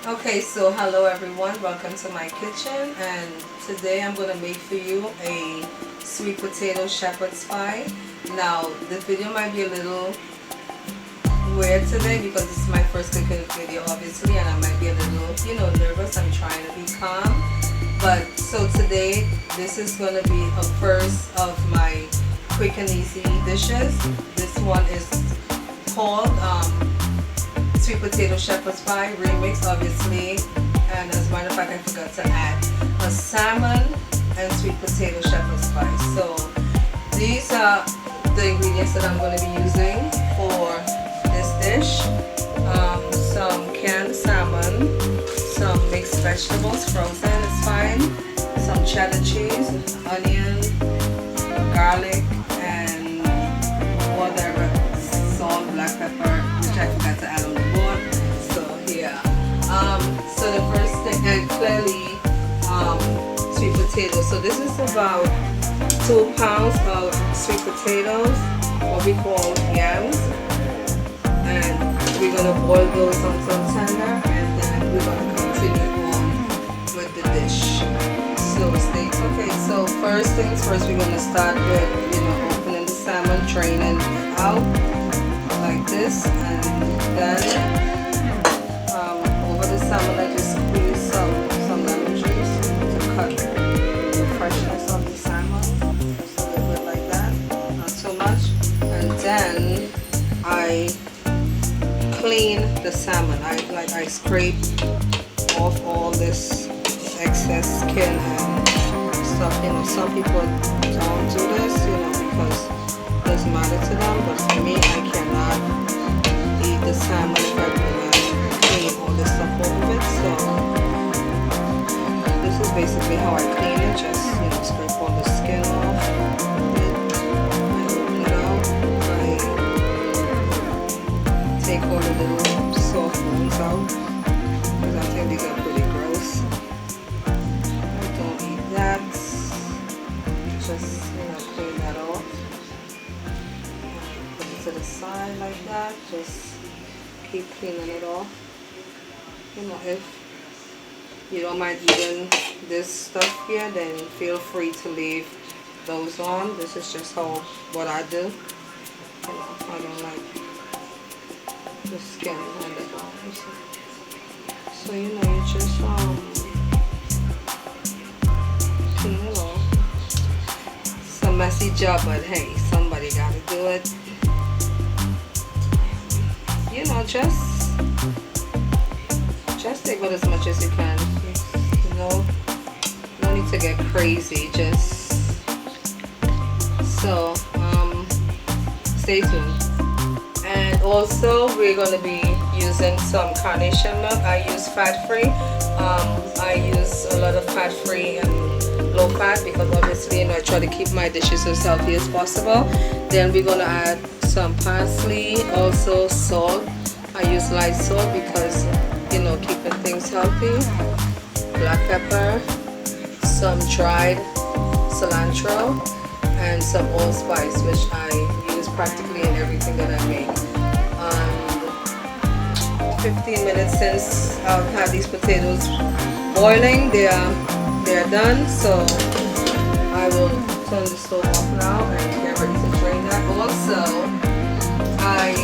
Okay, so hello everyone, welcome to my kitchen, and today I'm going to make for you a sweet potato shepherd's pie. Now the video might be a little weird today because this is my first cooking video obviously, and I might be a little, nervous. I'm trying to be calm. But so today this is going to be a first of my quick and easy dishes. This one is called sweet potato shepherd's pie remix obviously, and as a matter of fact I forgot to add a salmon and sweet potato shepherd's pie. So these are the ingredients that I'm going to be using for this dish. Some canned salmon, some mixed vegetables, frozen is fine, some cheddar cheese, onion, garlic, and whatever, salt, black pepper, which I forgot to add on the board. So yeah. So the first thing, and clearly sweet potatoes. So this is about 2 pounds of sweet potatoes, what we call yams, and we're gonna boil those until tender, and then we're gonna continue on with the dish. So stay. Okay, so first things first, we're gonna start with opening the salmon, draining it out like this, and then over the salmon I just squeeze some lemon juice to cut the freshness of the salmon, just a little bit like that, not too much. And then I clean the salmon. I scrape off all this excess skin and stuff. Some people don't do this, because it doesn't matter to them, but for me, I cannot eat the salmon if I do not clean all this stuff off of it. So this is basically how I clean it. Just scrape all the skin off. I take all the little soft bones out because I think these are pretty gross. I don't eat that. Just clean that off. Put it to the side like that. Just keep cleaning it off. If you don't mind eating this stuff here, then feel free to leave those on. This is just what I do. I don't like the skin and the bones. So you just clean it off. It's a messy job, but hey, somebody gotta do it. Just take out as much as you can. No need to get crazy. Stay tuned. And also we're going to be using some carnation milk. I use fat-free. I use a lot of fat-free and low fat because obviously I try to keep my dishes as healthy as possible. Then we're going to add some parsley, also salt. I use light salt because keeping things healthy. Black pepper, some dried cilantro, and some allspice, which I use practically in everything that I make. 15 minutes since I've had these potatoes boiling, they are done. So I will turn the stove off now and get ready to drain that. Also, I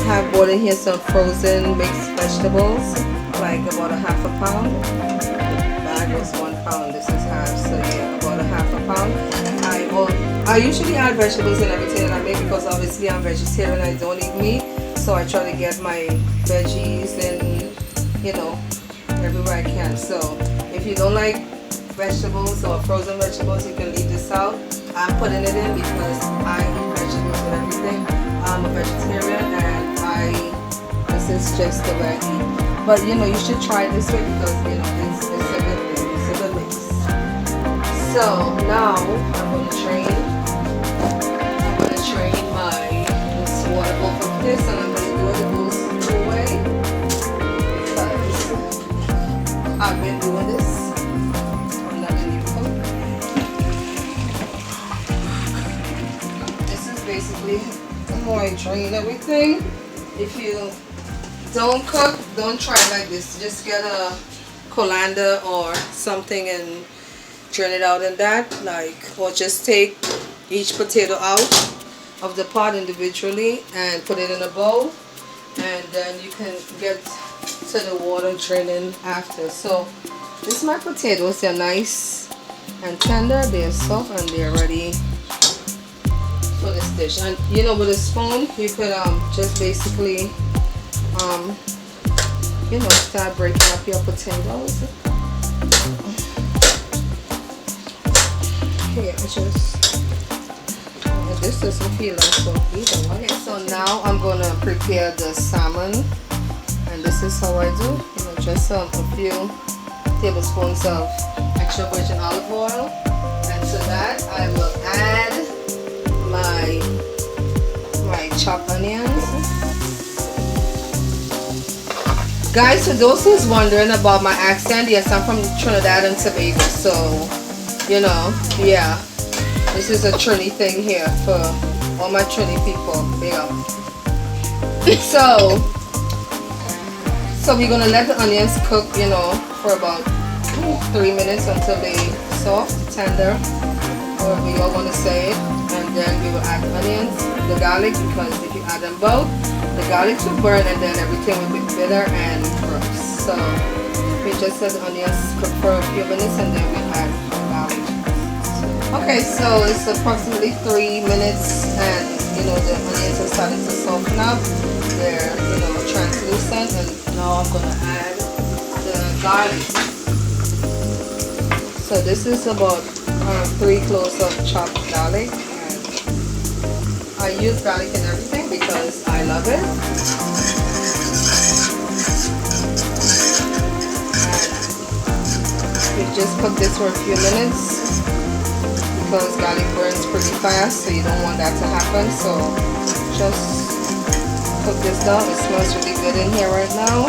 have bought in here some frozen mixed vegetables, like about a half a pound. The bag was 1 pound, this is half, so yeah, about a half a pound. I usually add vegetables in everything that I make because obviously I'm vegetarian, I don't eat meat, so I try to get my veggies in, everywhere I can. So if you don't like vegetables or frozen vegetables, you can leave this out. I'm putting it in because I eat vegetables with everything. I'm a vegetarian and this is just the way I eat. But you should try this way because it's a good thing. It's a good mix. So now I'm gonna train this water off of this, and I'm gonna do it goes away because I've been doing this. I'm not gonna cook. This is basically how I drain everything. If you don't cook, don't try like this. Just get a colander or something and drain it out in that, like, or just take each potato out of the pot individually and put it in a bowl, and then you can get to the water draining after. So this is my potatoes. They're nice and tender, they're soft, and they're ready for this dish. And you know, with a spoon you could just basically you know, start breaking up your potatoes. Okay, this doesn't feel like so either. Okay, so now I'm gonna prepare the salmon, and this is how I do. You know, just a few tablespoons of extra virgin olive oil, and to that I will add my chopped onions. Guys, for those who's wondering about my accent, yes, I'm from Trinidad and Tobago, so you know, yeah, this is a Trini thing here for all my Trini people. Yeah. So we're gonna let the onions cook, you know, for about 3 minutes until they soft, tender, however you all want to say it, and then we will add the onions, the garlic, because if you add them both, the garlic will burn and then everything will be bitter and gross. So we just let the onions cook for a few minutes and then we add the garlic. Okay, so it's approximately 3 minutes, and you know, the onions are starting to soften up. They're, you know, translucent, and now I'm gonna add the garlic. So this is about 3 cloves of chopped garlic, and I use garlic in everything because I love it. And we just cook this for a few minutes because garlic burns pretty fast, so you don't want that to happen. So just cook this down. It smells really good in here right now.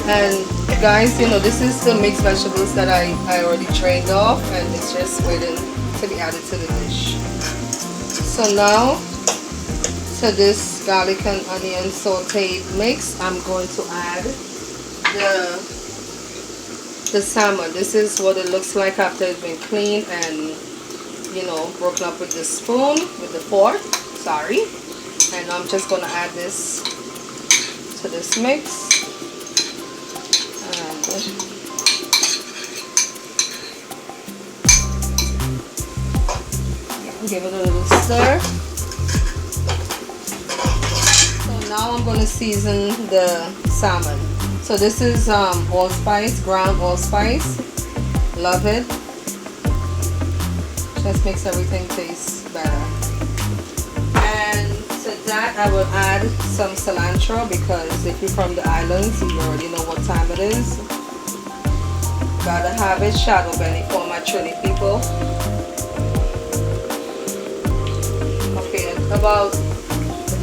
And guys, you know, this is the mixed vegetables that I already drained off, and it's just waiting to be added to the dish. So now, to this garlic and onion sauteed mix, I'm going to add the salmon. This is what it looks like after it's been cleaned and, you know, broken up with the spoon, with the fork, sorry. And I'm just going to add this to this mix. Give it a little stir. So now I'm going to season the salmon. So this is allspice, ground allspice. Love it. Just makes everything taste better. And to that I will add some cilantro, because if you're from the islands, you already know what time it is. Gotta have it, shadow belly for my Trini people. Okay, about a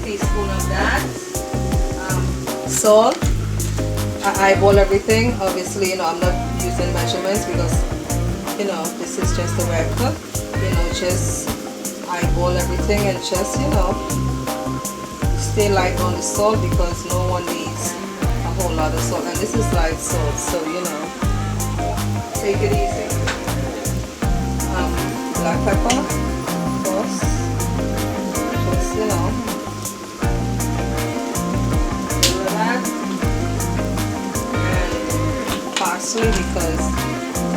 teaspoon of that. Salt. I eyeball everything. Obviously, you know, I'm not using measurements because, you know, this is just the way I cook. You know, just eyeball everything and just, you know, stay light on the salt because no one needs a whole lot of salt. And this is light salt, so, you know, take it easy. Black pepper, of course. Just, you know, do that. And parsley, because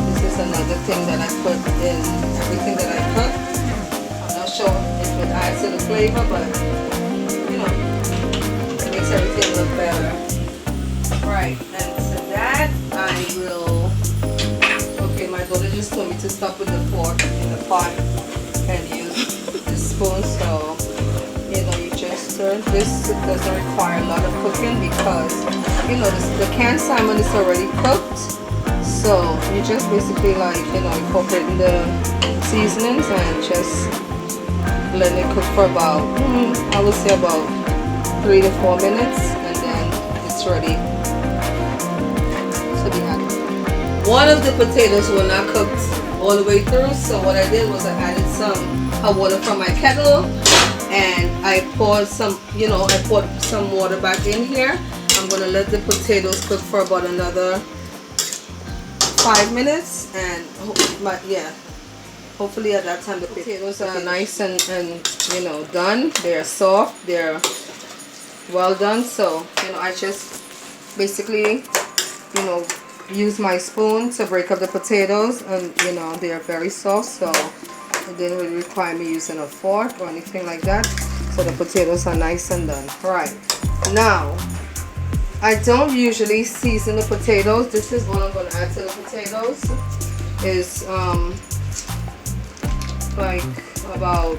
this is another thing that I put in everything that I cook. I'm not sure if it adds to the flavor, but, you know, it makes everything look better. Right, and to that I will. Okay, my daughter just told me to stop with the fork in the pot and use the spoon, so, you know, you just stir. This doesn't require a lot of cooking because, you know, the canned salmon is already cooked, so you just basically, like, you know, incorporating the seasonings and just let it cook for about, I would say about 3 to 4 minutes, and then it's ready to be added. One of the potatoes were not cooked all the way through, so what I did was I added some hot water from my kettle, and I poured some, I poured some water back in here. I'm gonna let the potatoes cook for about another 5 minutes, and hopefully at that time the potatoes are nice and done. They're soft, they're well done. So I just basically use my spoon to break up the potatoes, and they're very soft, so it didn't really require me using a fork or anything like that. So the potatoes are nice and done. Right now, I don't usually season the potatoes. This is what I'm going to add to the potatoes. Is like about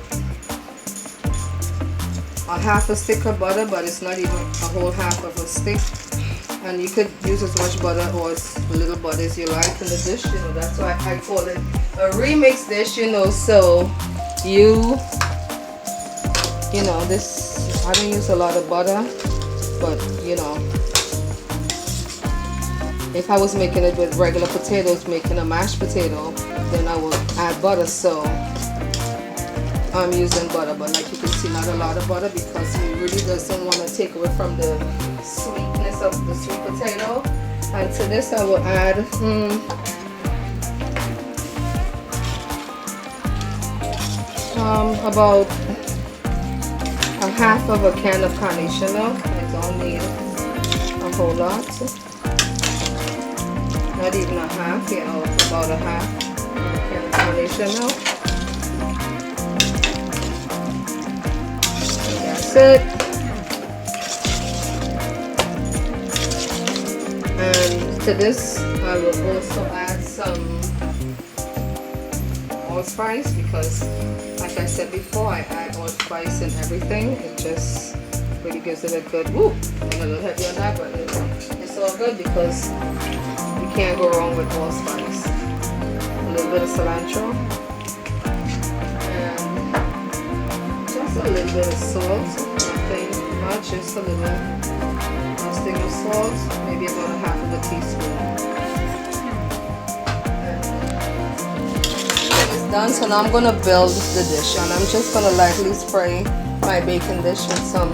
a half a stick of butter, but it's not even a whole half of a stick. And you could use as much butter or as little butter as you like in the dish. That's why I call it a remix dish. So this, I don't use a lot of butter, but if I was making it with regular potatoes, making a mashed potato, then I would add butter. So I'm using butter, but like you can see, not a lot of butter, because he really doesn't want to take away from the sweetness of the sweet potato. And to this I will add about a half of a can of carnation milk. I don't need a whole lot, not even a half, about a half of a can of carnation milk. That's it. And to this I will also add some allspice, because like I said before, I add allspice in everything. It just really gives it a good whoop. I'm a little heavy on that, but it's all good because you can't go wrong with allspice. A little bit of cilantro and just a little bit of salt. Nothing much, just a little stick of salt, maybe about a half of a teaspoon. It's done, so now I'm going to build the dish, and I'm just going to lightly spray my baking dish with some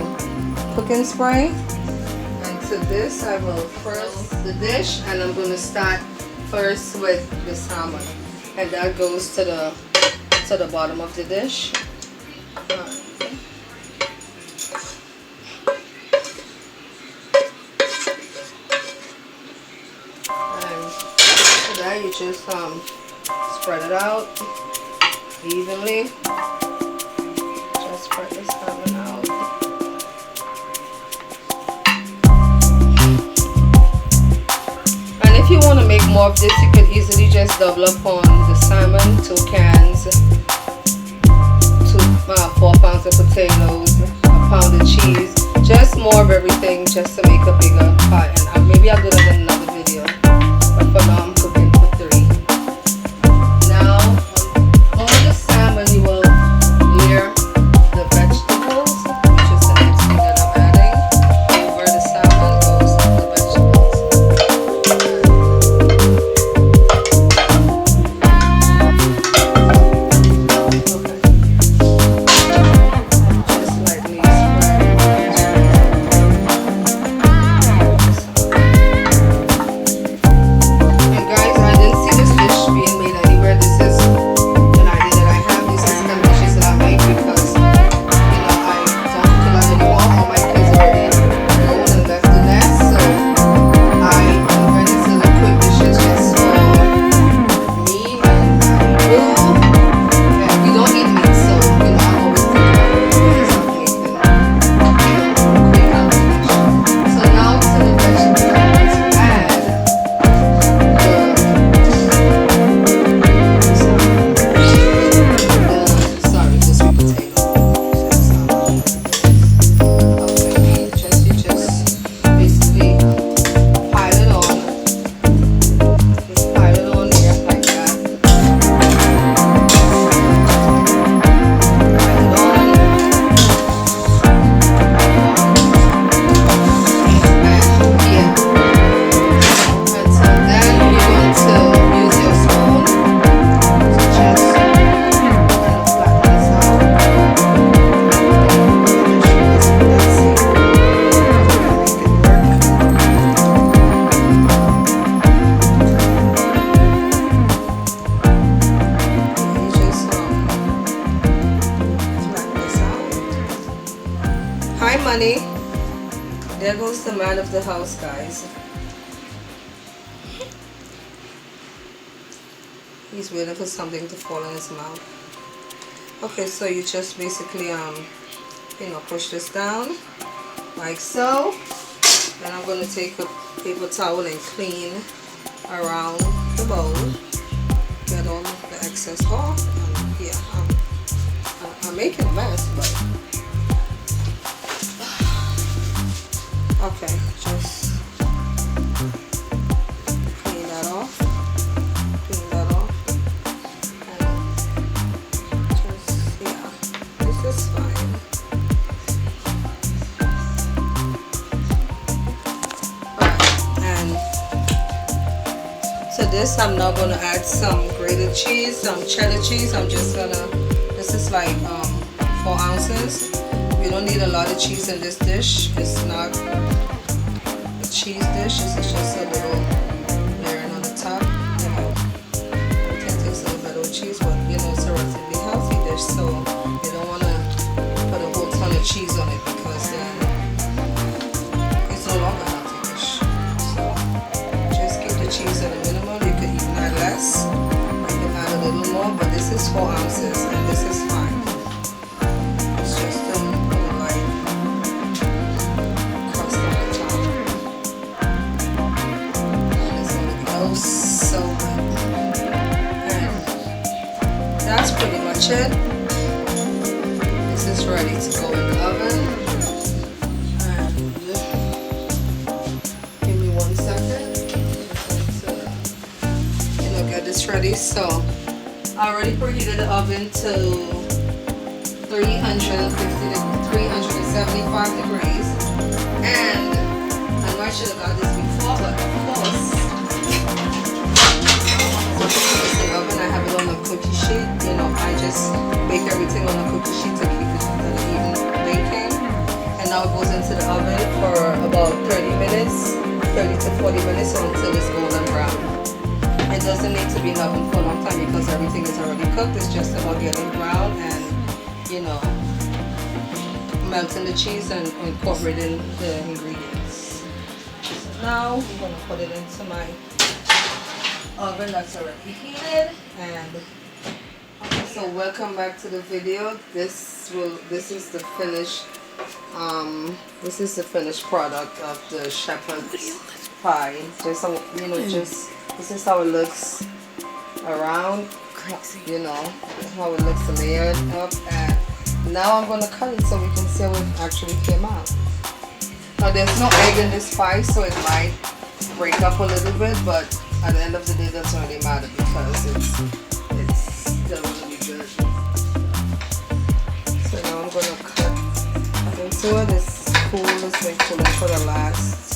cooking spray. And to this I will first the dish, and I'm going to start first with the salmon, and that goes to the bottom of the dish. You just spread it out evenly. Just spread the salmon out. And if you want to make more of this, you could easily just double up on the salmon, 2 cans, 4 pounds of potatoes, a pound of cheese, just more of everything, just to make a bigger pot. And maybe I'll do that in another video, but for now I'm cooking for 3. Now on the salmon you will layer the vegetables, which is the next thing that I'm adding. Over the salmon goes the vegetables. Just lightly spread. Hi, money. There goes the man of the house, guys. He's waiting for something to fall in his mouth. Okay, so you just basically you know, push this down like so. Then I'm going to take a paper towel and clean around the bowl, get all the excess off. And yeah, I'm making a mess, but okay, just clean that off, and just, yeah, this is fine. To this, I'm now going to add some grated cheese, some cheddar cheese. I'm just gonna, this is like 4 ounces. You don't need a lot of cheese in this dish. It's not a cheese dish. This is just a little layering on the top. You know, everything tastes a little better with cheese, but you know, it's a relatively healthy dish, so you don't want to put a whole ton of cheese on it because then it's no longer a healthy dish. So just keep the cheese at a minimum. You could even add less. You can add a little more, but this is 4 ounces and this is fine. It's just a little like crust on the top. And it's going to go so good. And that's pretty much it. This is ready to go in the oven. And give me 1 second. Get this ready. So I already preheated the oven to 350 to 375 degrees, and I know I should have got this before, but of course the oven, I have it on a cookie sheet. You know, I just bake everything on a cookie sheet to keep it even baking, and now it goes into the oven for about 30 minutes, 30 to 40 minutes, until it's golden brown. It doesn't need to be in the oven for a long time because everything is already cooked. It's just about getting brown and, you know, melting the cheese and incorporating the ingredients. So now I'm going to put it into my oven that's already heated. And okay, so welcome back to the video. This is the finished product of the Shepard'S pie. Just, you know, just this is how it looks around, you know, how it looks layered up. And now I'm going to cut it so we can see how it actually came out. Now there's no egg in this pie, so it might break up a little bit, but at the end of the day, it doesn't really matter because it's still going to be good. So now I'm going to cut into it. It's cool. It's been cooling for the last